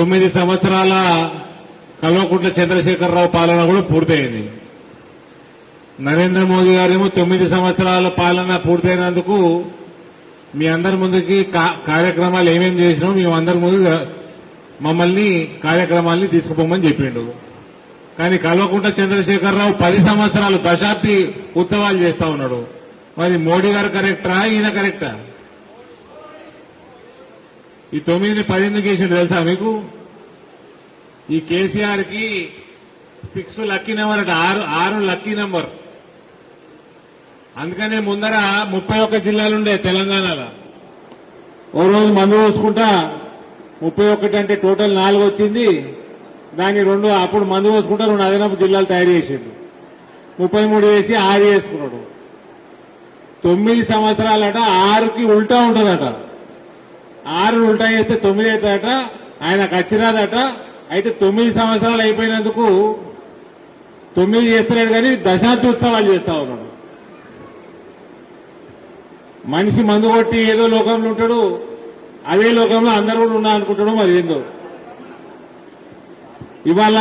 9 సంవత్సరాల కల్వకుంట్ల చంద్రశేఖరరావు పాలన కూడా పూర్తయింది. నరేంద్ర మోదీ గారేమో 9 సంవత్సరాల పాలన పూర్తయినందుకు మీ అందరి ముందుకి కార్యక్రమాలు ఏమేమి చేసినాం మేము అందరి ముందు మమ్మల్ని కార్యక్రమాల్ని తీసుకుపోమని చెప్పిండు. కానీ కల్వకుంట్ల చంద్రశేఖరరావు 10 సంవత్సరాలు దశాబ్ది ఉత్సవాలు చేస్తా ఉన్నాడు. మరి మోడీ గారు కరెక్టా, ఈయన కరెక్టా? ఈ 9ని 10 చేసిండు తెలుసా మీకు? ఈ కేసీఆర్ కి 6 లక్కీ నెంబర్ అట, 6 లక్కీ నెంబర్. అందుకనే ముందర 31 జిల్లాలుండే తెలంగాణలో. ఓ రోజు మందు పోసుకుంటా 31 అంటే టోటల్ 4 వచ్చింది. దాన్ని 2 అప్పుడు మందు పోసుకుంటా 2 అదనపు జిల్లాలు తయారు చేసిండు. 33 చేసి 6 చేసుకున్నాడు. 9 సంవత్సరాలట 6కి ఉల్టా ఉంటుందట. 6 ఉల్టా చేస్తే 9 అవుతాడట. ఆయనకు వచ్చిరాదట. అయితే 9 సంవత్సరాలు అయిపోయినందుకు 9 చేస్తున్నాడు కానీ దశాబ్ది ఉత్సవాలు చేస్తా ఉన్నాడు. మనిషి మందు కొట్టి ఏదో లోకంలో ఉంటాడు, అదే లోకంలో అందరూ కూడా ఉన్నా అనుకుంటాడు. మరి ఏందో ఇవాళ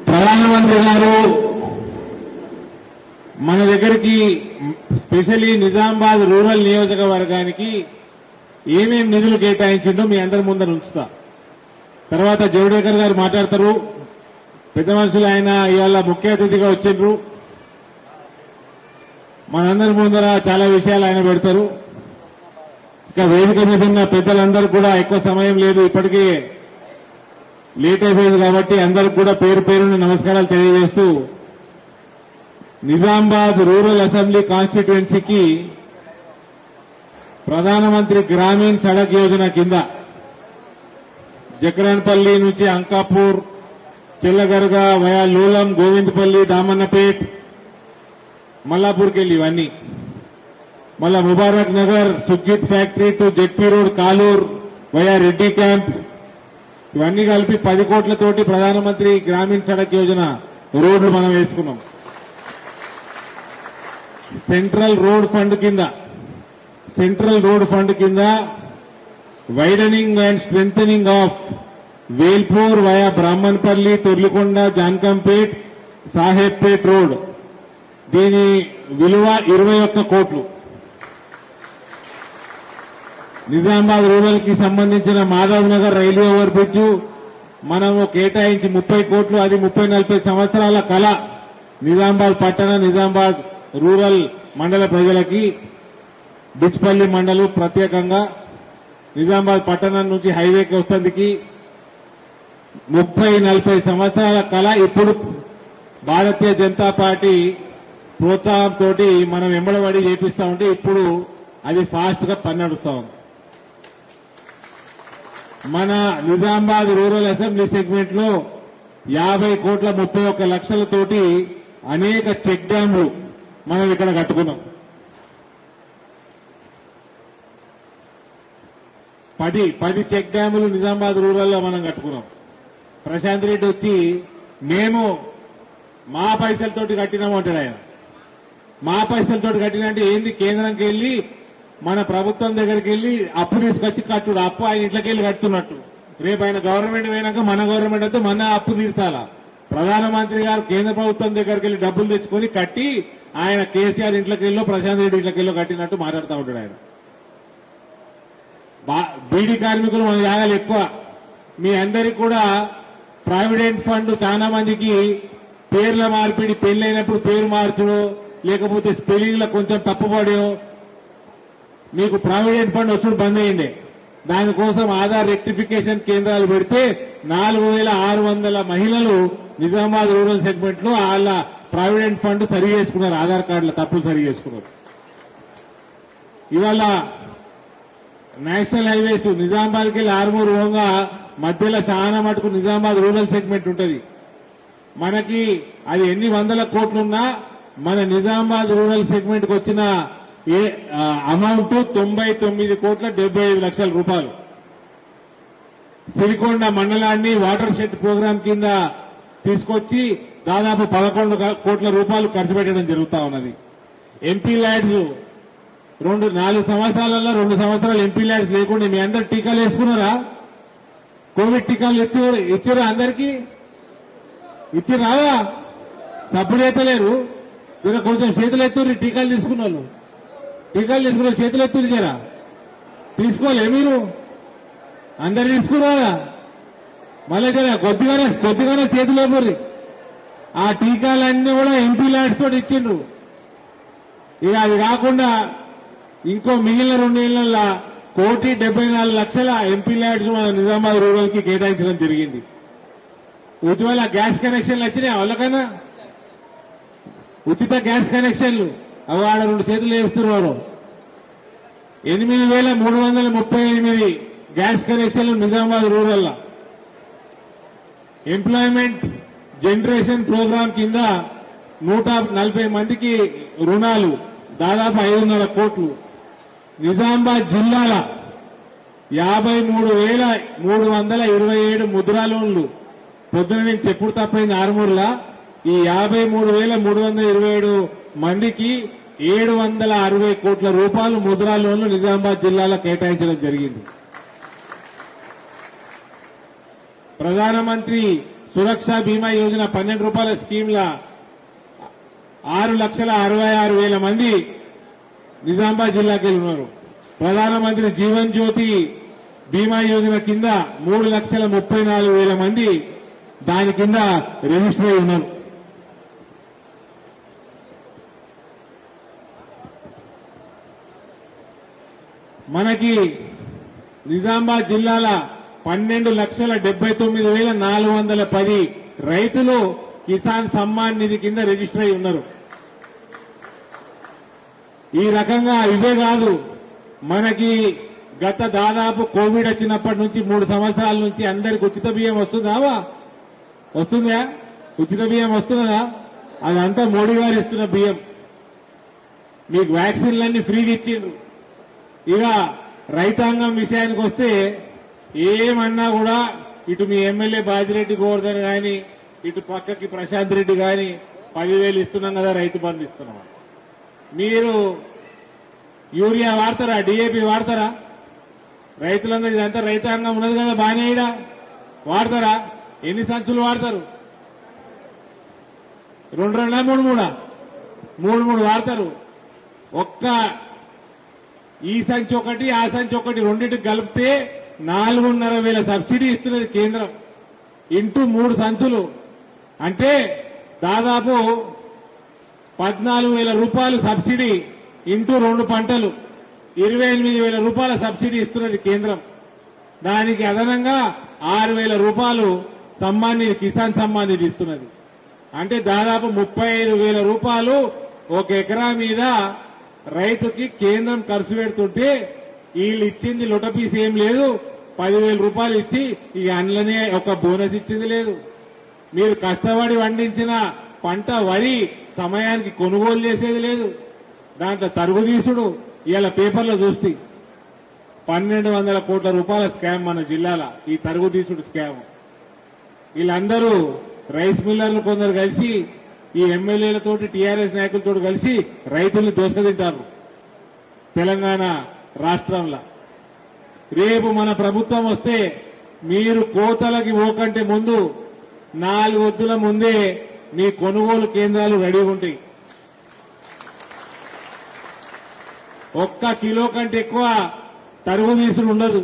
ప్రధానమంత్రి గారు మన దగ్గరికి స్పెషల్లీ నిజామాబాద్ రూరల్ నియోజకవర్గానికి ఏమేమి నిధులు కేటాయించిండో మీ అందరి ముందర ఉంచుతా. తర్వాత జవడేకర్ గారు మాట్లాడతారు. పెద్ద మనుషులు ఆయన ఇవాళ ముఖ్య అతిథిగా వచ్చిండ్రు. మనందరి ముందర చాలా విషయాలు ఆయన పెడతారు. ఇక వేదిక మీద ఉన్న పెద్దలందరూ కూడా ఎక్కువ సమయం లేదు, ఇప్పటికీ లేట్ అయిపోయింది కాబట్టి అందరికి కూడా పేరు పేరున నమస్కారాలు తెలియజేస్తూ నిజామాబాద్ రూరల్ అసెంబ్లీ కాన్స్టిట్యుయెన్సీకి ప్రధానమంత్రి గ్రామీణ సడక్ యోజన కింద జక్రాన్పల్లి నుంచి అంకాపూర్, చిల్లగర్గా వయా లూలం, గోవిందపల్లి, దామన్నపేట్, మల్లాపూర్కి వెళ్ళి ఇవన్నీ, మళ్ళా ముబారక్ నగర్, సుగ్గిత్ factory to ZP road, Kalur via Reddy camp, ఇవన్నీ కలిపి 10 కోట్లతోటి ప్రధానమంత్రి గ్రామీణ సడక్ యోజన రోడ్లు మనం వేసుకున్నాం. సెంట్రల్ రోడ్ ఫండ్ కింద widening and strengthening of Velpur via Brahmanapalli, Torlikonda, Jankampet, Sahebpet road, దీని విలువ 21 కోట్లు. నిజామాబాద్ రూరల్ కి సంబంధించిన Madhav Nagar railway over bridge మనము కేటాయించి 30 కోట్లు. అది 30-40 సంవత్సరాల కళ నిజామాబాద్ పట్టణ, నిజామాబాద్ రూరల్ మండల ప్రజలకి. బిచ్పల్లి మండలం ప్రత్యేకంగా నిజామాబాద్ పట్టణం నుంచి హైవేకి వస్తుందికి 30-40 సంవత్సరాల కళ ఇప్పుడు భారతీయ జనతా పార్టీ ప్రోత్సాహంతో మనం వెంబడబడి చేపిస్తా ఉంటే ఇప్పుడు అది ఫాస్ట్ గా పన్నడుస్తా ఉంది. మన నిజామాబాద్ రూరల్ అసెంబ్లీ సెగ్మెంట్ లో 50 కోట్ల 31 లక్షలతోటి అనేక చెక్ డ్యాంలు మనం ఇక్కడ కట్టుకున్నాం. 10 చెక్ డ్యాములు నిజామాబాద్ రూరల్లో మనం కట్టుకున్నాం. ప్రశాంత్ రెడ్డి వచ్చి మేము మా పైసలతోటి కట్టినాము అంటాడు. ఆయన మా పైసలతోటి కట్టినంటే ఏంది? కేంద్రంకి వెళ్లి మన ప్రభుత్వం దగ్గరికి వెళ్లి అప్పు తీసుకొచ్చి కట్టుడు. అప్పు ఆయన ఇంట్లోకి వెళ్ళి కట్టున్నట్టు. రేపు ఆయన గవర్నమెంట్ పోయినాక మన గవర్నమెంట్ అయితే మన అప్పు తీర్చాలా. ప్రధానమంత్రి గారు కేంద్ర ప్రభుత్వం దగ్గరికి వెళ్లి డబ్బులు తెచ్చుకొని కట్టి ఆయన కేసీఆర్ ఇంట్లోకి వెళ్ళో ప్రశాంత్ రెడ్డి ఇంట్లోకి వెళ్ళో కట్టినట్టు మాట్లాడుతూ ఉంటాడు ఆయన. బీడీ కార్మికులు మన జాగాలు ఎక్కువ. మీ అందరికి కూడా ప్రావిడెంట్ ఫండ్ చాలా మందికి పేర్ల మార్పిడి, పెళ్లైనప్పుడు పేరు మార్చడం, లేకపోతే స్పెల్లింగ్ లో కొంచెం తప్పుపడో మీకు ప్రావిడెంట్ ఫండ్ వచ్చుడు బంద్ అయ్యింది. దానికోసం ఆధార్ రెక్టిఫికేషన్ కేంద్రాలు పెడితే 4600 మహిళలు నిజామాబాద్ రూరల్ సెగ్మెంట్ లో వాళ్ళ ప్రావిడెంట్ ఫండ్ సరి చేసుకున్నారు. ఆధార్ కార్డుల తప్పులు సరి చేసుకున్నారు. ఇవాళ నేషనల్ హైవేస్ నిజామాబాద్కి వెళ్ళి ఆర్మూర్ పోగా మధ్యలో చాలా మటుకు నిజామాబాద్ రూరల్ సెగ్మెంట్ ఉంటుంది. మనకి అది ఎన్ని వందల కోట్లున్నా మన నిజామాబాద్ రూరల్ సెగ్మెంట్ కు వచ్చిన అమౌంట్ 99 కోట్ల 75 లక్షల రూపాయలు. సిరికొండ మండలాన్ని వాటర్ షెడ్ ప్రోగ్రాం కింద తీసుకొచ్చి దాదాపు 11 కోట్ల రూపాయలు ఖర్చు పెట్టడం జరుగుతా ఉన్నది. ఎంపీ ల్యాడ్స్ 4 సంవత్సరాలలో 2 సంవత్సరాలు ఎంపీ ల్యాడ్స్ లేకుండా మీ అందరు టీకాలు వేసుకున్నారా? కోవిడ్ టీకాలు ఇచ్చారా? అందరికీ ఇచ్చిరా? సపోర్ట్ చేస్తలేరు. మీరు కొంచెం చేతులు ఎత్తుర్రి. టీకాలు తీసుకున్న వాళ్ళు, టీకాలు తీసుకున్న చేతులు ఎత్తురు. జరా తీసుకోలే మీరు? అందరు తీసుకున్నారా? మళ్ళీ జర కొద్దిగానే చేతులు ఎవ్వరి. ఆ టీకాలన్నీ కూడా ఎంపీ ల్యాడ్స్ తోటి ఇచ్చిండ్రు. ఇక అది కాకుండా ఇంకో మిగిలిన 2 ఏళ్లలో 1,74,00,000 ఎంపీ ల్యాడ్స్ మన నిజామాబాద్ రూరల్ కి కేటాయించడం జరిగింది. ఉజ్వల గ్యాస్ కనెక్షన్లు వచ్చినాయి వాళ్ళకన్నా? ఉచిత గ్యాస్ కనెక్షన్లు అవి ఆడ 2 చేతులు వేస్తున్నారు. 8,338 గ్యాస్ కనెక్షన్లు Nizamabad rural. Employment generation programme కింద 140 మందికి రుణాలు, దాదాపు 500 కోట్లు. నిజామాబాద్ జిల్లాల 53,327 ముద్రా లోన్లు. పొద్దున నేను చెప్పుడు తప్పైంది ఆరుమూరులా. ఈ 53,327 మందికి 760 కోట్ల రూపాయలు ముద్రా లోన్లు నిజామాబాద్ జిల్లాలో కేటాయించడం జరిగింది. ప్రధానమంత్రి సురక్ష బీమా యోజన 12 రూపాయల స్కీమ్ల 6,66,000 మంది నిజామాబాద్ జిల్లాకి ఉన్నారు. ప్రధానమంత్రి జీవన్ జ్యోతి బీమా యోజన కింద 3,34,000 మంది దాని కింద రిజిస్టర్ అయి ఉన్నారు. మనకి నిజామాబాద్ జిల్లాల 12,79,410 రైతులు కిసాన్ సమ్మాన్ నిధి కింద రిజిస్టర్ అయి ఉన్నారు. ఈ రకంగా ఇవే కాదు, మనకి గత దాదాపు కోవిడ్ వచ్చినప్పటి నుంచి 3 సంవత్సరాల నుంచి అందరికి ఉచిత బియ్యం వస్తుందా? వస్తుందా? ఉచిత బియ్యం వస్తుందా? అదంతా మోడీ గారు ఇస్తున్న బియ్యం. మీకు వ్యాక్సిన్లన్నీ ఫ్రీగా ఇచ్చిండ్రు. ఇక రైతాంగం విషయానికి వస్తే ఏమన్నా కూడా ఇటు మీ ఎమ్మెల్యే బాజిరెడ్డి గోవర్ధన్ గాని, ఇటు పక్కకి ప్రశాంత్ రెడ్డి గాని 10,000 ఇస్తున్నాం కదా, రైతు బంధు ఇస్తున్నాం. మీరు యూరియా వాడతారా? డిఏపి వాడతారా? రైతులందరూ ఇదంతా రైతాంగం ఉన్నది కదా, బాగానే వాడతారా? ఎన్ని సంచులు వాడతారు? 2 3 వాడతారు. ఒక్క ఈ సంచి ఒకటి ఆ సంచి ఒకటి రెండింటికి కలిపితే 4,500,000 సబ్సిడీ ఇస్తున్నది కేంద్రం. ఇంటూ 3 సంచులు అంటే దాదాపు 14,000 రూపాయలు సబ్సిడీ. ఇంటూ 2 పంటలు 28,000 రూపాయల సబ్సిడీ ఇస్తున్నది కేంద్రం. దానికి అదనంగా 6,000 రూపాయలు కిసాన్ సమ్మాన్ నిధి ఇస్తున్నది. అంటే దాదాపు 35,000 రూపాయలు ఒక ఎకరా మీద రైతుకి కేంద్రం ఖర్చు పెడుతుంటే వీళ్ళు ఇచ్చింది లొటపీస్ ఏం లేదు. 10,000 రూపాయలు ఇచ్చి ఈ అండ్లనే ఒక బోనస్ ఇచ్చింది లేదు. మీరు కష్టపడి పండించిన పంట వరి సమయానికి కొనుగోలు చేసేది లేదు. దాంట్లో తరుగుదీసుడు ఇవాళ పేపర్లో చూస్తే 1,200 కోట్ల రూపాయల స్కామ్ మన జిల్లాల. ఈ తరుగుదీసుడు స్కామ్. వీళ్ళందరూ రైస్ మిల్లర్లు కొందరు కలిసి ఈ ఎమ్మెల్యేలతోటి టీఆర్ఎస్ నాయకులతో కలిసి రైతుల్ని దోషదింటారు తెలంగాణ రాష్ట్రంలో. రేపు మన ప్రభుత్వం వస్తే మీరు కోతలకి పోకంటే ముందు 4 వద్దుల ముందే మీ కొనుగోలు కేంద్రాలు రెడీగా ఉంటాయి. 1 కిలో కంటే ఎక్కువ తరుగు తీసుడు ఉండదు.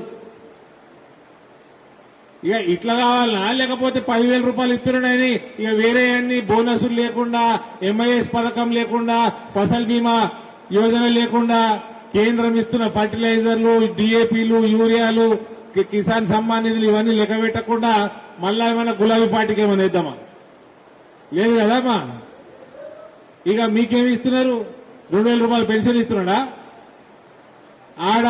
ఇక ఇట్లా కావాలనా? లేకపోతే 10,000 రూపాయలు ఇస్తున్నాడని ఇక వేరే అన్ని బోనసులు లేకుండా, ఎంఐఎస్ పథకం లేకుండా, ఫసల్ బీమా యోజన లేకుండా, కేంద్రం ఇస్తున్న ఫర్టిలైజర్లు, డిఏపీలు, యూరియాలు, కిసాన్ సమ్మాన్ నిధులు ఇవన్నీ లెక్క పెట్టకుండా మళ్ళా ఏమైనా గులాబీ పార్టీకి ఏమైనా ఇద్దామా? లేదు కదమ్మా. ఇక మీకేమి ఇస్తున్నారు? 2,000 రూపాయలు పెన్షన్ ఇస్తున్నాడా? ఆడ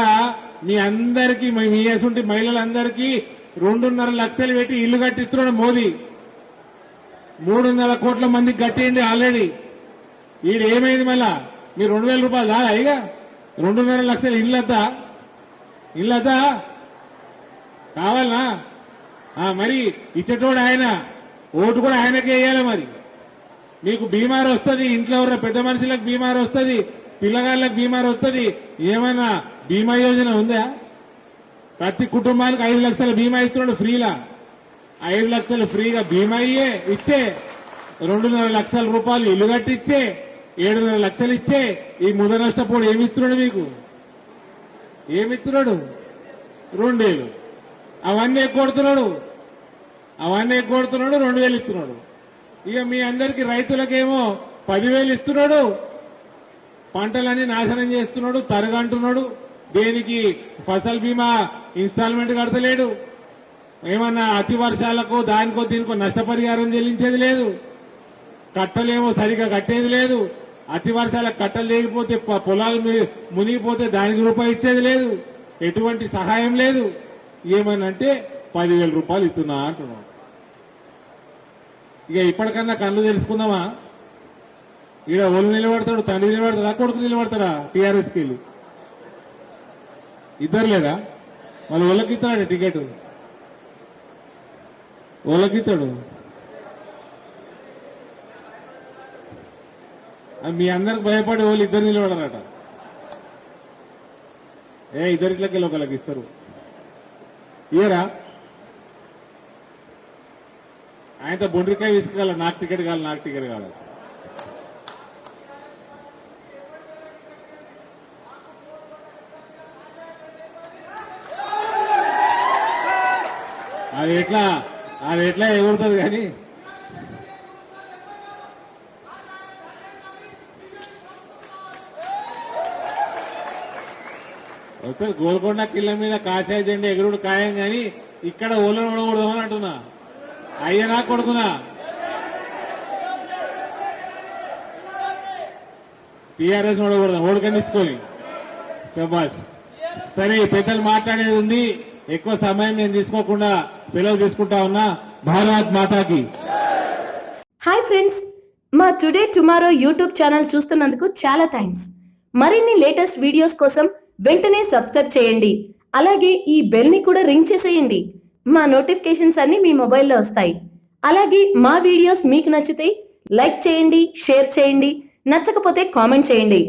మీ అందరికీ, మీ వేసుంటే మహిళలందరికీ 2.5 లక్షలు పెట్టి ఇల్లు కట్టిస్తున్నాడు మోదీ. 300 కోట్ల మందికి కట్టేయండి ఆల్రెడీ. ఈడు ఏమైంది మళ్ళా? మీరు 2,000 రూపాయలు దాదా? ఇక 2.5 లక్షలు ఇల్లద్దా కావాలనా? మరి ఇచ్చటోడు ఆయన, ఓటు కూడా ఆయనకే వేయాలి. మరి మీకు బీమారు వస్తుంది, ఇంట్లో ఉన్న పెద్ద మనుషులకు బీమారు వస్తుంది, పిల్లగాళ్ళకి బీమారు వస్తుంది. ఏమైనా బీమా యోజన ఉందా? ప్రతి కుటుంబానికి 5 లక్షల బీమా ఇస్తున్నాడు ఫ్రీలా. 5 లక్షలు ఫ్రీగా బీమా ఇచ్చే 2.5 లక్షల రూపాయలు ఇల్లు కట్టిచ్చే 7.5 లక్షలు ఇచ్చే ఈ ముద నష్టపోడు ఏమిస్తున్నాడు మీకు? ఏమిస్తున్నాడు? 2 ఏళ్ళు అవన్నీ ఎగ్గొడుతున్నాడు. 2 వేలు ఇస్తున్నాడు. ఇక మీ అందరికి రైతులకేమో 10,000 ఇస్తున్నాడు. పంటలన్నీ నాశనం చేస్తున్నాడు, తరగంటున్నాడు. దేనికి ఫసల్ బీమా ఇన్స్టాల్మెంట్ కడతలేడు. ఏమన్నా అతి వర్షాలకు దానికో దీనికో నష్టపరిహారం చెల్లించేది లేదు. కట్టలేమో సరిగా కట్టేది లేదు. అతి వర్షాలకు కట్టలు లేకపోతే పొలాలు మునిగిపోతే దానికి రూపాయి ఇచ్చేది లేదు. ఎటువంటి సహాయం లేదు. ఏమనంటే 10,000 రూపాయలు ఇస్తున్నా అంటున్నాడు. ఇక ఇప్పటికన్నా కళ్ళు తెలుసుకుందామా? ఈడ ఒళ్ళు నిలబడతాడు, తండ్రి నిలబడతాడా, కొడుకు నిలబడతాడా? టీఆర్ఎస్కి వెళ్ళి ఇద్దరు లేదా? వాళ్ళు వాళ్ళకి ఇస్తాడు టికెట్, వాళ్ళకి ఇస్తాడు. మీ అందరికి భయపడి వాళ్ళు ఇద్దరు నిలబడరట. ఇద్దరిట్లకి ఒకళ్ళకి ఇస్తారు. ఇయరా ఆయనతో బొండ్రికాయ విసుకాల, నాకు టికెట్ కావాలి. అది ఎట్లా ఎగురుతుంది కానీ వస్తే గోల్కొండ కిల్ల మీద కాషాయ జెండా ఎగురుడు ఖాయం కానీ ఇక్కడ ఓలను ఓడకూడదామని అంటున్నా. అయ్యనా కొడుకున్నా టీఆర్ఎస్ ఓడకూడదాం, ఓడకనిచ్చుకొని శబాష్. సరే, పెద్దలు మాట్లాడేది ఉంది. ఎక్కువ సమయం నేను తీసుకోకుండా సెలవు తీసుకుంటా ఉన్నా. భారత్ మాతాకి. హాయ్ ఫ్రెండ్స్, మా టుడే టుమారో యూట్యూబ్ ఛానల్ చూస్తున్నందుకు చాలా థ్యాంక్స్. మరిన్ని లేటెస్ట్ వీడియోస్ కోసం వెంటనే సబ్స్క్రైబ్ చేయండి. అలాగే ఈ బెల్ ని కూడా రింగ్ చేసేయండి. మా నోటిఫికేషన్స్ అన్ని మీ మొబైల్లో వస్తాయి. అలాగే మా వీడియోస్ మీకు నచ్చితే లైక్ చేయండి, షేర్ చేయండి, నచ్చకపోతే కామెంట్ చేయండి.